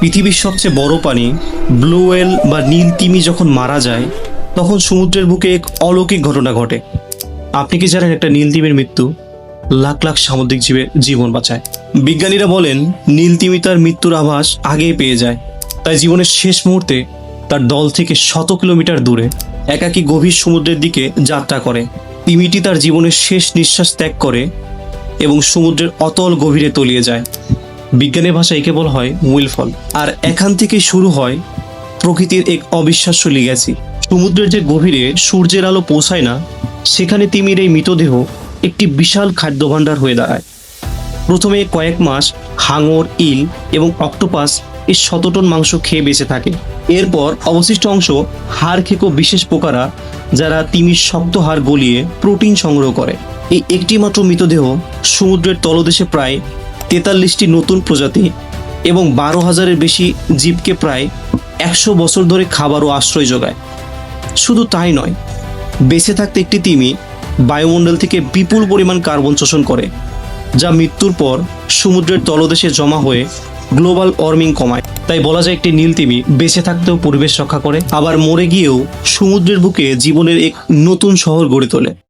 পৃথিবীর সবচেয়ে বড় প্রাণী ব্লু হোয়েল বা নীল তিমি যখন মারা যায় তখন সমুদ্রের বুকে এক অলৌকিক ঘটনা ঘটে। আপনি কি জানেন একটা নীল তিমির মৃত্যু লাখ লাখ সামুদ্রিক জীবের জীবন বাঁচায়? বিজ্ঞানীরা বলেন নীল তিমি তার মৃত্যুর আভাস আগেই পেয়ে যায়, তাই জীবনের শেষ মুহূর্তে তার দল থেকে শত কিলোমিটার দূরে একাকী গভীর সমুদ্রের দিকে যাত্রা করে। তিমিটি তার জীবনের শেষ নিঃশ্বাস ত্যাগ করে এবং সমুদ্রের অতল গভীরে তলিয়ে যায়। বিজ্ঞানের ভাষায় একে বলা হয় উইলফল। আর এখান থেকে শুরু হয় প্রকৃতির এক অবিশ্বাস্য লিগ্যাসি। সমুদ্রের যে গভীরে সূর্যের আলো পৌঁছায় না, সেখানে তিমির এই মৃতদেহ একটি বিশাল খাদ্য ভাণ্ডার হয়ে দাঁড়ায়। প্রথমে কয়েক মাস হাঙর, ইল এবং অক্টোপাস এই 100 টন মাংস খেয়ে বেঁচে থাকে। এরপর অবশিষ্ট অংশ হাড় খেকো বিশেষ পোকারা, যারা তিমির শক্ত হাড় গলিয়ে প্রোটিন সংগ্রহ করে। এই একটি মাত্র মৃতদেহ সমুদ্রের তলদেশে প্রায় 43টি নতুন প্রজাতি এবং 12,000-এর বেশি জীবকে প্রায় 100 বছর ধরে খাবার ও আশ্রয় যোগায়। শুধু তাই নয়, বেঁচে থাকতে একটি তিমি বায়ুমণ্ডল থেকে বিপুল পরিমাণ কার্বন শোষণ করে, যা মৃত্যুর পর সমুদ্রের তলদেশে জমা হয়ে গ্লোবাল ওয়ার্মিং কমায়। তাই বলা যায় একটি নীল তিমি বেঁচে থাকতেও পরিবেশ রক্ষা করে, আবার মরে গিয়েও সমুদ্রের বুকে জীবনের এক নতুন শহর গড়ে তোলে।